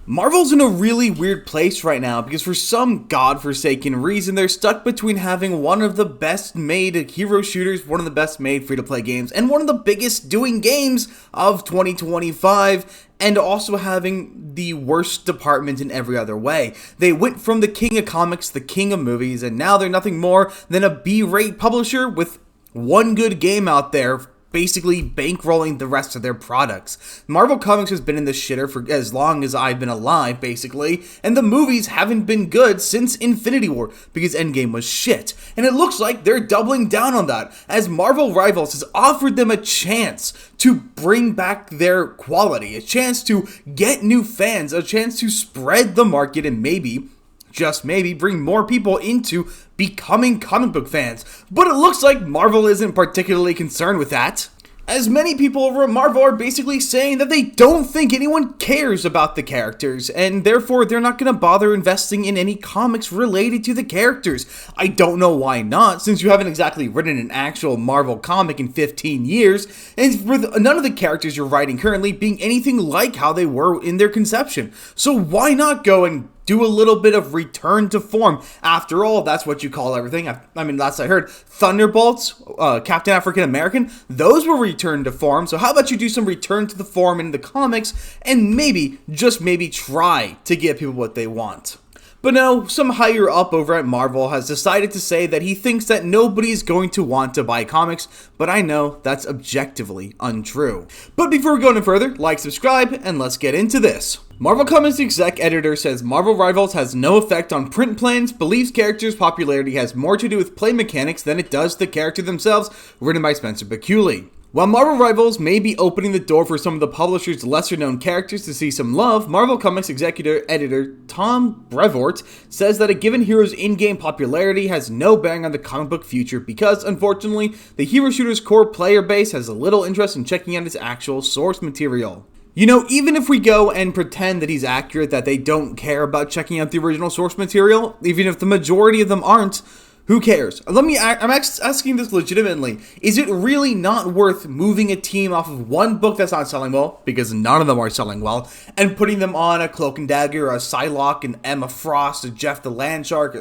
Marvel's in a really weird place right now because for some godforsaken reason they're stuck between having one of the best made hero shooters, one of the best made free-to-play games, and one of the biggest doing games of 2025, and also having the worst department in every other way. They went from the king of comics, the king of movies, and now they're nothing more than a B-rate publisher with one good game out there, basically bankrolling the rest of their products. Marvel Comics has been in the shitter for as long as I've been alive, basically, and the movies haven't been good since Infinity War, because Endgame was shit. And it looks like they're doubling down on that, as Marvel Rivals has offered them a chance to bring back their quality, a chance to get new fans, a chance to spread the market, and maybe, just maybe, bring more people into becoming comic book fans. But it looks like Marvel isn't particularly concerned with that, as many people over at Marvel are basically saying that they don't think anyone cares about the characters, and therefore they're not going to bother investing in any comics related to the characters. I don't know why not, since you haven't exactly written an actual Marvel comic in 15 years, and with none of the characters you're writing currently being anything like how they were in their conception. So why not go and do a little bit of return to form? After all, that's what you call everything. I mean, last I heard, Thunderbolts, Captain African American, those were returned to form. So how about you do some return to the form in the comics and maybe, just maybe, try to give people what they want. But no, some higher up over at Marvel has decided to say that he thinks that nobody's going to want to buy comics, but I know that's objectively untrue. But before we go any further, like, subscribe, and let's get into this. Marvel Comics exec editor says Marvel Rivals has no effect on print plans, believes characters' popularity has more to do with play mechanics than it does the character themselves, written by Spencer Bakuli. While Marvel Rivals may be opening the door for some of the publisher's lesser-known characters to see some love, Marvel Comics executive editor Tom Brevoort says that a given hero's in-game popularity has no bearing on the comic book future because, unfortunately, the hero shooter's core player base has a little interest in checking out its actual source material. You know, even if we go and pretend that he's accurate, that they don't care about checking out the original source material, even if the majority of them aren't, who cares? I'm asking this legitimately. Is it really not worth moving a team off of one book that's not selling well, because none of them are selling well, and putting them on a Cloak and Dagger, a Psylocke, an Emma Frost, a Jeff the Landshark,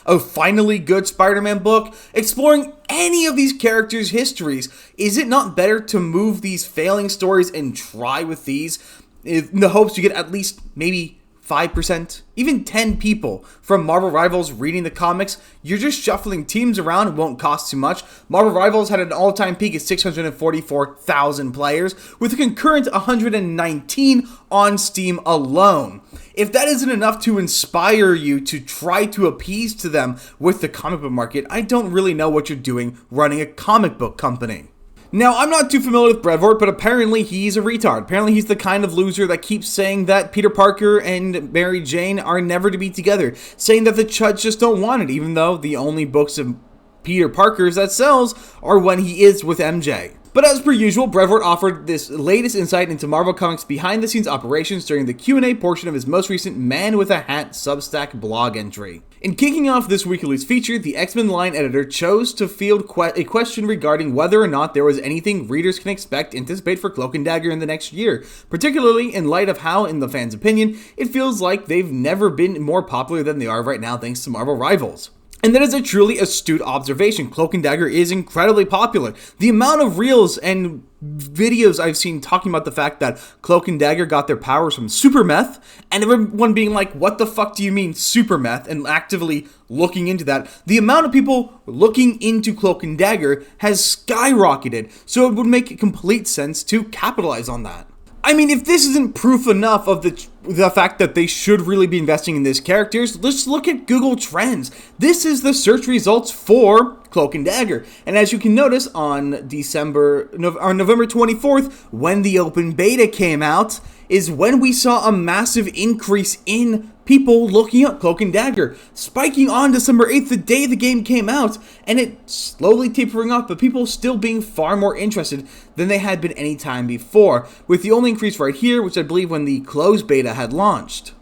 a finally good Spider-Man book, exploring any of these characters' histories? Is it not better to move these failing stories and try with these in the hopes you get at least maybe 5%, even 10 people from Marvel Rivals reading the comics? You're just shuffling teams around, it won't cost too much. Marvel Rivals had an all-time peak of 644,000 players, with a concurrent 119 on Steam alone. If that isn't enough to inspire you to try to appease to them with the comic book market, I don't really know what you're doing running a comic book company. Now, I'm not too familiar with Brevoort, but apparently he's a retard. Apparently he's the kind of loser that keeps saying that Peter Parker and Mary Jane are never to be together, saying that the Chuds just don't want it, even though the only books of Peter Parker's that sells are when he is with MJ. But as per usual, Brevoort offered this latest insight into Marvel Comics behind-the-scenes operations during the Q&A portion of his most recent Man with a Hat Substack blog entry. In kicking off this weekly's feature, the X-Men line editor chose to field a question regarding whether or not there was anything readers can anticipate for Cloak and Dagger in the next year, particularly in light of how, in the fans' opinion, it feels like they've never been more popular than they are right now thanks to Marvel Rivals. And that is a truly astute observation. Cloak and Dagger is incredibly popular. The amount of reels and videos I've seen talking about the fact that Cloak and Dagger got their powers from super meth, and everyone being like, what the fuck do you mean super meth, and actively looking into that. The amount of people looking into Cloak and Dagger has skyrocketed, so it would make complete sense to capitalize on that. I mean, if this isn't proof enough of the fact that they should really be investing in these characters, let's look at Google Trends. This is the search results for Cloak and Dagger. And as you can notice, on November 24th, when the open beta came out, is when we saw a massive increase in people looking up Cloak and Dagger, spiking on December 8th, the day the game came out, and it slowly tapering off, but people still being far more interested than they had been any time before, with the only increase right here, which I believe when the closed beta had launched.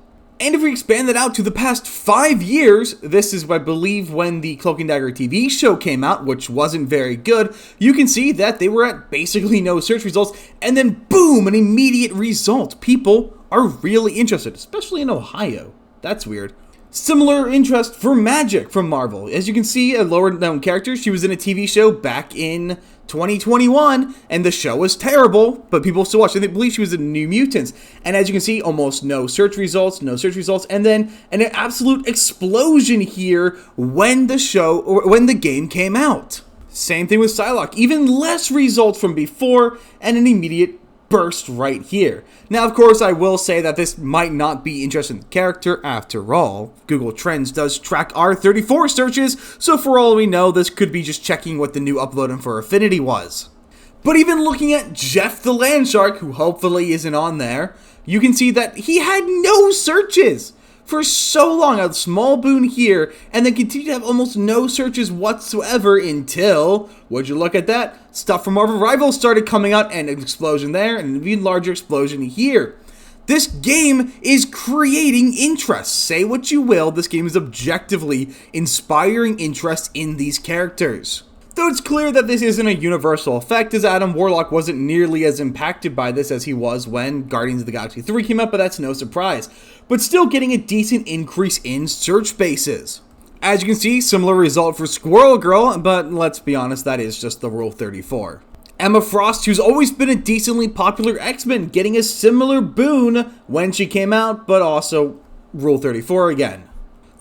And if we expand that out to the past 5 years, this is, I believe, when the Cloak and Dagger TV show came out, which wasn't very good, you can see that they were at basically no search results, and then boom, an immediate result. People are really interested, especially in Ohio. That's weird. Similar interest for Magic from Marvel. As you can see, a lower known character, she was in a TV show back in 2021, and the show was terrible, but people still watched it. They believe she was in New Mutants. And as you can see, almost no search results, and then an absolute explosion here when the game came out. Same thing with Psylocke, even less results from before, and an immediate burst right here. Now, of course, I will say that this might not be interesting in the character after all. Google Trends does track our 34 searches, so for all we know, this could be just checking what the new upload for Affinity was. But even looking at Jeff the Landshark, who hopefully isn't on there, you can see that he had no searches for so long, a small boon here, and then continued to have almost no searches whatsoever until, would you look at that, stuff from Marvel Rivals started coming out, and an explosion there, and an even larger explosion here. This game is creating interest. Say what you will, this game is objectively inspiring interest in these characters. Though it's clear that this isn't a universal effect, as Adam Warlock wasn't nearly as impacted by this as he was when Guardians of the Galaxy 3 came out, but that's no surprise. But still getting a decent increase in search spaces. As you can see, similar result for Squirrel Girl, but let's be honest, that is just the Rule 34. Emma Frost, who's always been a decently popular X-Men, getting a similar boon when she came out, but also Rule 34 again.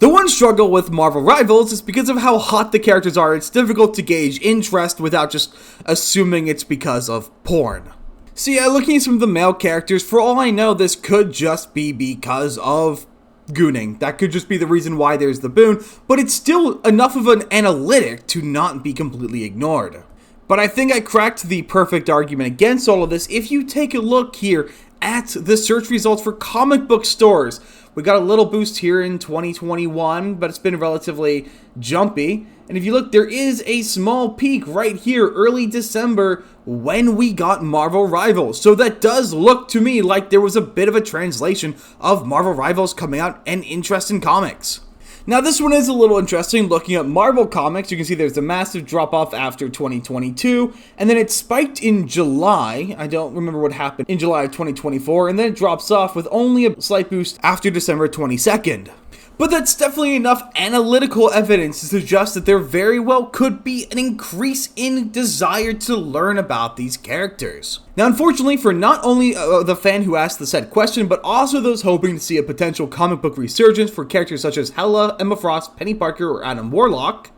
The one struggle with Marvel Rivals is because of how hot the characters are, it's difficult to gauge interest without just assuming it's because of porn. So yeah, looking at some of the male characters, for all I know, this could just be because of gooning. That could just be the reason why there's the boon, but it's still enough of an analytic to not be completely ignored. But I think I cracked the perfect argument against all of this if you take a look here at the search results for comic book stores. We got a little boost here in 2021, but it's been relatively jumpy. And if you look, there is a small peak right here, early December, when we got Marvel Rivals. So that does look to me like there was a bit of a translation of Marvel Rivals coming out and interest in comics. Now this one is a little interesting. Looking at Marvel Comics, you can see there's a massive drop-off after 2022, and then it spiked in July. I don't remember what happened in July of 2024, and then it drops off with only a slight boost after December 22nd. But that's definitely enough analytical evidence to suggest that there very well could be an increase in desire to learn about these characters. Now, unfortunately, for not only the fan who asked the said question, but also those hoping to see a potential comic book resurgence for characters such as Hela, Emma Frost, Penny Parker, or Adam Warlock,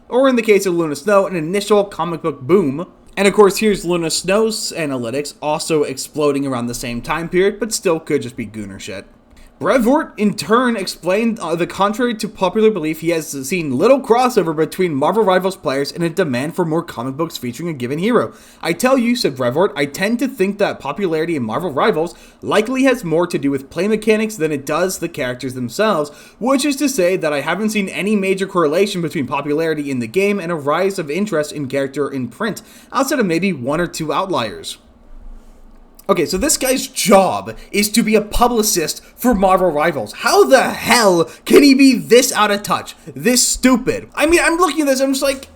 or in the case of Luna Snow, an initial comic book boom. And of course, here's Luna Snow's analytics, also exploding around the same time period, but still could just be gooner shit. Brevoort, in turn, explained the contrary to popular belief, he has seen little crossover between Marvel Rivals players and a demand for more comic books featuring a given hero. I tell you, said Brevoort, I tend to think that popularity in Marvel Rivals likely has more to do with play mechanics than it does the characters themselves, which is to say that I haven't seen any major correlation between popularity in the game and a rise of interest in character in print, outside of maybe one or two outliers. Okay, so this guy's job is to be a publicist for Marvel Rivals. How the hell can he be this out of touch? This stupid? I mean, I'm looking at this, I'm just like,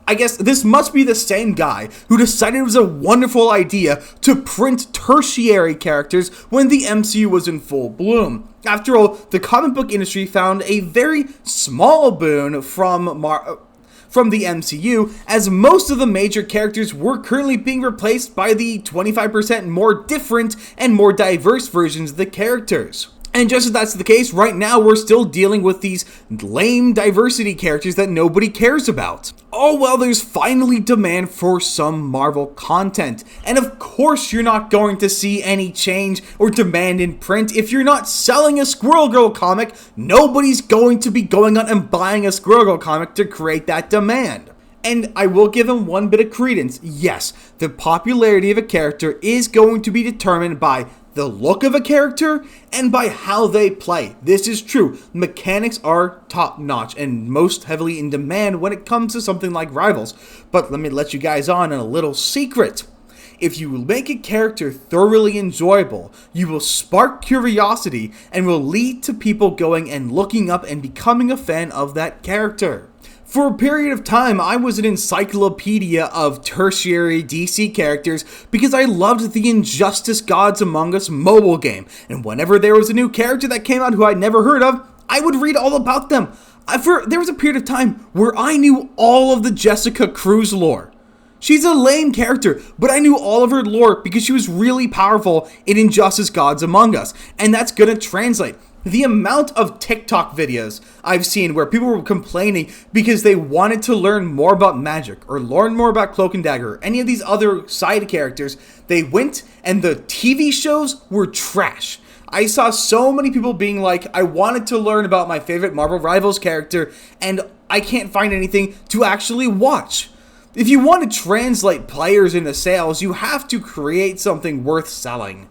I guess this must be the same guy who decided it was a wonderful idea to print tertiary characters when the MCU was in full bloom. After all, the comic book industry found a very small boon from the MCU, as most of the major characters were currently being replaced by the 25% more different and more diverse versions of the characters. And just as that's the case, right now we're still dealing with these lame diversity characters that nobody cares about. Oh well, there's finally demand for some Marvel content. And of course you're not going to see any change or demand in print. If you're not selling a Squirrel Girl comic, nobody's going to be going out and buying a Squirrel Girl comic to create that demand. And I will give him one bit of credence. Yes, the popularity of a character is going to be determined by the look of a character and by how they play. This is true. Mechanics are top-notch and most heavily in demand when it comes to something like Rivals. But let me let you guys on a little secret. if you make a character thoroughly enjoyable, you will spark curiosity and will lead to people going and looking up and becoming a fan of that character. For a period of time, I was an encyclopedia of tertiary DC characters because I loved the Injustice Gods Among Us mobile game, and whenever there was a new character that came out who I'd never heard of, I would read all about them. There was a period of time where I knew all of the Jessica Cruz lore. She's a lame character, but I knew all of her lore because she was really powerful in Injustice Gods Among Us, and that's gonna translate. The amount of TikTok videos I've seen where people were complaining because they wanted to learn more about magic or learn more about Cloak and Dagger or any of these other side characters, they went and the TV shows were trash. I saw so many people being like, I wanted to learn about my favorite Marvel Rivals character and I can't find anything to actually watch. If you want to translate players into sales, you have to create something worth selling.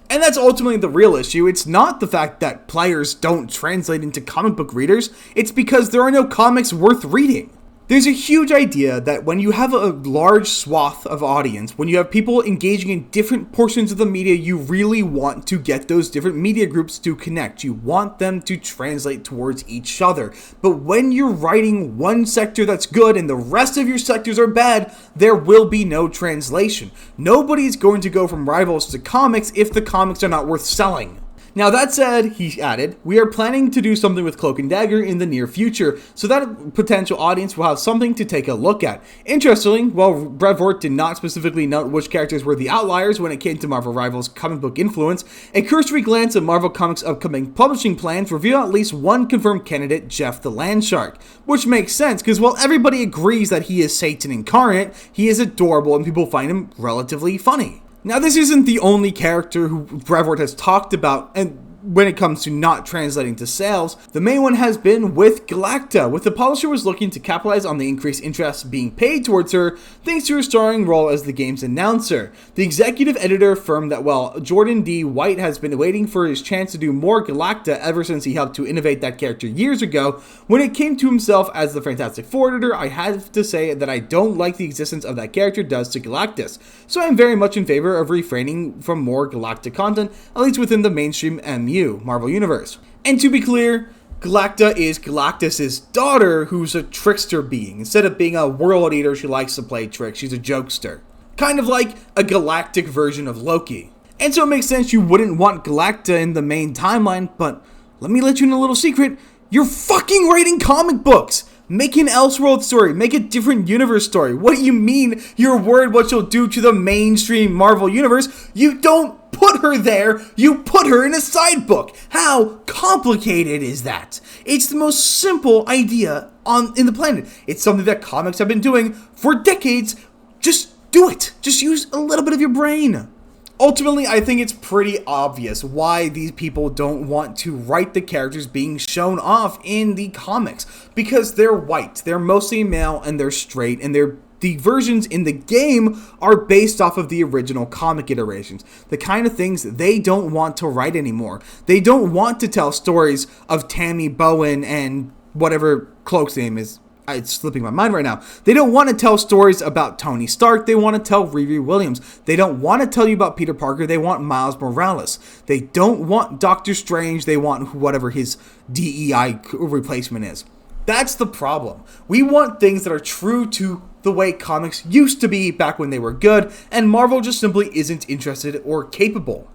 And that's ultimately the real issue. It's not the fact that players don't translate into comic book readers, it's because there are no comics worth reading. There's a huge idea that when you have a large swath of audience, when you have people engaging in different portions of the media, you really want to get those different media groups to connect. You want them to translate towards each other. But when you're writing one sector that's good and the rest of your sectors are bad, there will be no translation. Nobody's going to go from Rivals to comics if the comics are not worth selling. Now that said, he added, we are planning to do something with Cloak and Dagger in the near future, so that a potential audience will have something to take a look at. Interestingly, while Brevoort did not specifically note which characters were the outliers when it came to Marvel Rivals' comic book influence, a cursory glance at Marvel Comics' upcoming publishing plans reveal at least one confirmed candidate, Jeff the Landshark. Which makes sense, because while everybody agrees that he is Satan incarnate, he is adorable and people find him relatively funny. Now, this isn't the only character who Brevoort has talked about, and when it comes to not translating to sales, the main one has been with Galacta, with the publisher was looking to capitalize on the increased interest being paid towards her, thanks to her starring role as the game's announcer. The executive editor affirmed that while Jordan D. White has been waiting for his chance to do more Galacta ever since he helped to innovate that character years ago, when it came to himself as the Fantastic Four editor, I have to say that I don't like the existence of that character does to Galactus, so I'm very much in favor of refraining from more Galacta content, at least within the mainstream MU. Marvel Universe. And to be clear, Galacta is Galactus' daughter, who's a trickster being. Instead of being a world eater, she likes to play tricks. She's a jokester. Kind of like a galactic version of Loki. And so it makes sense you wouldn't want Galacta in the main timeline, but let me let you in a little secret. You're fucking writing comic books! Make an Elseworld story. Make a different universe story. What do you mean you're worried what you'll do to the mainstream Marvel Universe? You don't put her there, you put her in a side book. How complicated is that? It's the most simple idea in the planet. It's something that comics have been doing for decades. Just do it. Just use a little bit of your brain. Ultimately, I think it's pretty obvious why these people don't want to write the characters being shown off in the comics. Because they're white, they're mostly male, and they're straight, and the versions in the game are based off of the original comic iterations. The kind of things they don't want to write anymore. They don't want to tell stories of Tammy Bowen and whatever Cloak's name is. It's slipping my mind right now. They don't want to tell stories about Tony Stark. They want to tell Riri Williams. They don't want to tell you about Peter Parker. They want Miles Morales. They don't want Doctor Strange. They want whatever his DEI replacement is. That's the problem. We want things that are true to the way comics used to be back when they were good, and Marvel just simply isn't interested or capable.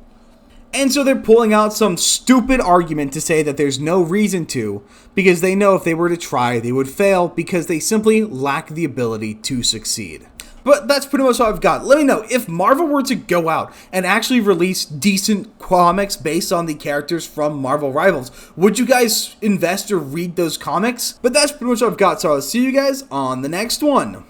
And so they're pulling out some stupid argument to say that there's no reason to, because they know if they were to try, they would fail because they simply lack the ability to succeed. But that's pretty much all I've got. Let me know, if Marvel were to go out and actually release decent comics based on the characters from Marvel Rivals, would you guys invest or read those comics? But that's pretty much all I've got, so I'll see you guys on the next one.